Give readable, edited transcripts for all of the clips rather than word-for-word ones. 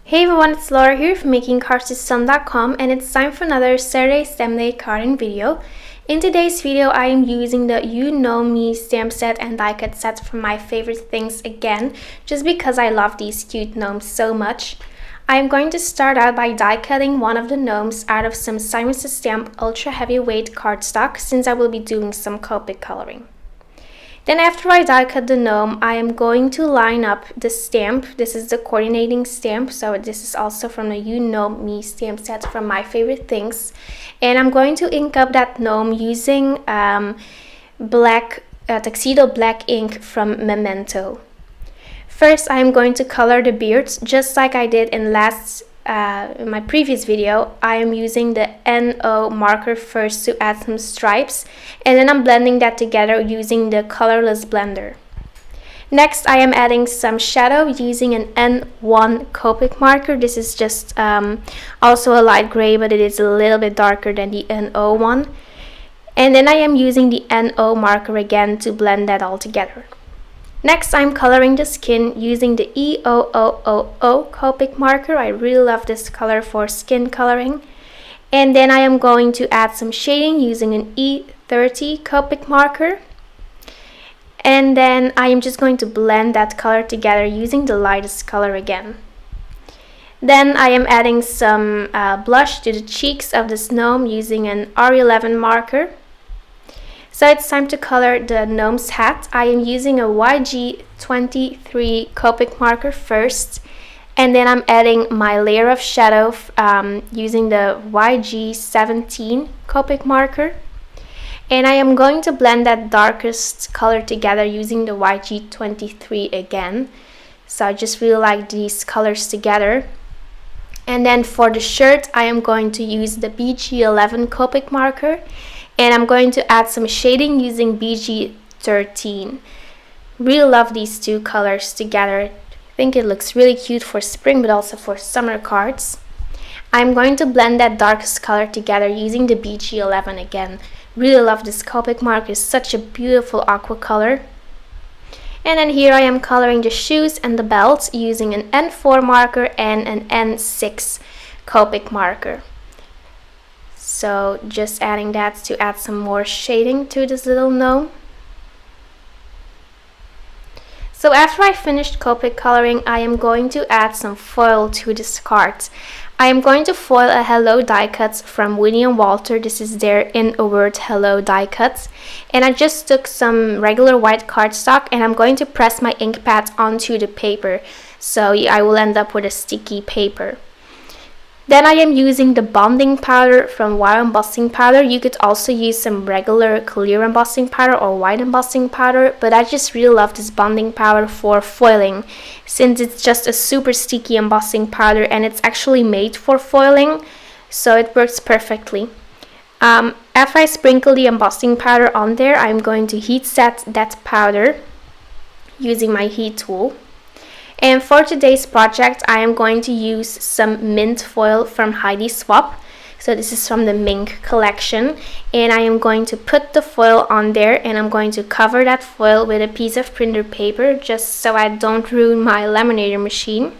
Hey everyone, it's Laura here from makingcards.com, and it's time for another Saturday Stamp Day carding video. In today's video, I am using the You Know Me stamp set and die cut set from My Favorite Things again, just because I love these cute gnomes so much. I am going to start out by die cutting one of the gnomes out of some Simon Says Stamp Ultra Heavyweight cardstock, since I will be doing some Copic coloring. Then after I die cut the gnome, I am going to line up the stamp. This is the coordinating stamp, so this is also from the You Know Me stamp set from My Favorite Things. And I'm going to ink up that gnome using tuxedo black ink from Memento. First, I am going to color the beards, just like I did in my previous video. I am using the NO marker first to add some stripes, and then I'm blending that together using the colorless blender. Next, I am adding some shadow using an N1 Copic marker. This is just also a light gray, but it is a little bit darker than the NO one. And then I am using the NO marker again to blend that all together. Next, I'm coloring the skin using the E0000 Copic marker. I really love this color for skin coloring. And then I am going to add some shading using an E30 Copic marker. And then I am just going to blend that color together using the lightest color again. Then I am adding some blush to the cheeks of this gnome using an R11 marker. So it's time to color the gnome's hat. I am using a YG23 Copic marker first, and then I'm adding my layer of shadow using the YG17 Copic marker. And I am going to blend that darkest color together using the YG23 again. So I just really like these colors together. And then for the shirt, I am going to use the BG11 Copic marker. And I'm going to add some shading using BG13. Really love these two colors together. I think it looks really cute for spring, but also for summer cards. I'm going to blend that darkest color together using the BG11 again. Really love this Copic marker. It's such a beautiful aqua color. And then here I am coloring the shoes and the belt using an N4 marker and an N6 Copic marker. So just adding that to add some more shading to this little gnome. So after I finished Copic coloring, I am going to add some foil to this card. I am going to foil a Hello die cut from William Walter. This is their In a Word Hello die cut. And I just took some regular white cardstock and I'm going to press my ink pad onto the paper. So I will end up with a sticky paper. Then I am using the bonding powder from Wire Embossing Powder. You could also use some regular clear embossing powder or white embossing powder, but I just really love this bonding powder for foiling, since it's just a super sticky embossing powder and it's actually made for foiling, so it works perfectly. After I sprinkle the embossing powder on there, I'm going to heat set that powder using my heat tool. And for today's project, I am going to use some mint foil from Heidi Swapp. So this is from the Mink collection. And I am going to put the foil on there, and I'm going to cover that foil with a piece of printer paper just so I don't ruin my laminator machine.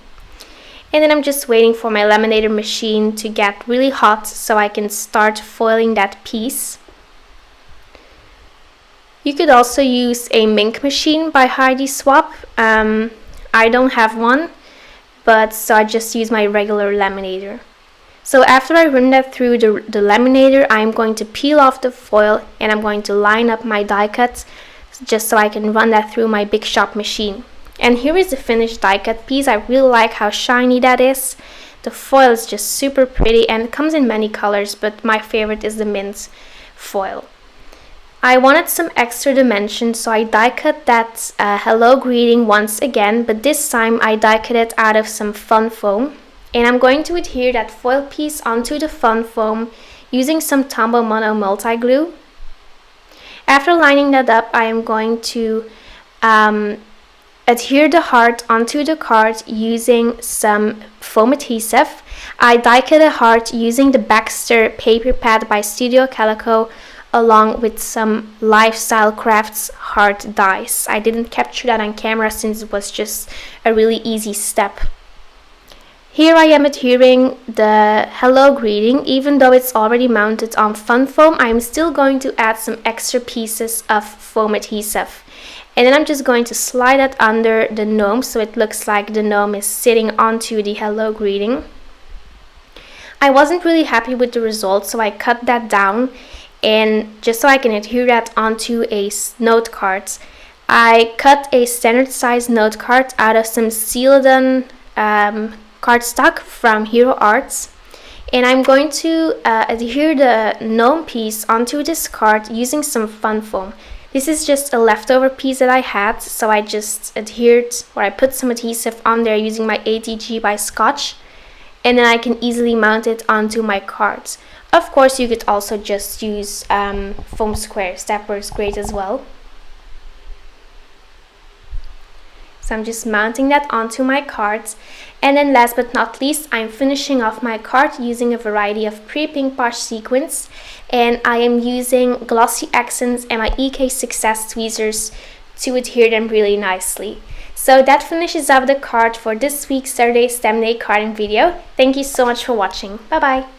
And then I'm just waiting for my laminator machine to get really hot so I can start foiling that piece. You could also use a Mink machine by Heidi Swapp. I don't have one, but so I just use my regular laminator. So after I run that through the laminator, I'm going to peel off the foil and I'm going to line up my die cut just so I can run that through my Big Shop machine. And here is the finished die cut piece. I really like how shiny that is. The foil is just super pretty and it comes in many colors, but my favorite is the mint foil. I wanted some extra dimension, so I die cut that hello greeting once again, but this time I die cut it out of some fun foam. And I'm going to adhere that foil piece onto the fun foam using some Tombow Mono multi-glue. After lining that up, I am going to adhere the heart onto the card using some foam adhesive. I die cut a heart using the Baxter paper pad by Studio Calico, along with some Lifestyle Crafts heart dies. I didn't capture that on camera since it was just a really easy step. Here I am adhering the hello greeting. Even though it's already mounted on fun foam, I'm still going to add some extra pieces of foam adhesive. And then I'm just going to slide it under the gnome so it looks like the gnome is sitting onto the hello greeting. I wasn't really happy with the result, so I cut that down, and just so I can adhere that onto a note card, I cut a standard size note card out of some Celadon cardstock from Hero Arts, and I'm going to adhere the gnome piece onto this card using some fun foam. This is just a leftover piece that I had, so I just I put some adhesive on there using my ATG by Scotch, and then I can easily mount it onto my cards. Of course, you could also just use foam squares, that works great as well. So I'm just mounting that onto my cards. And then last but not least, I'm finishing off my card using a variety of pre-pink wash sequins. And I am using glossy accents and my EK Success tweezers to adhere them really nicely. So that finishes up the card for this week's Saturday STEM Day carding video. Thank you so much for watching. Bye bye!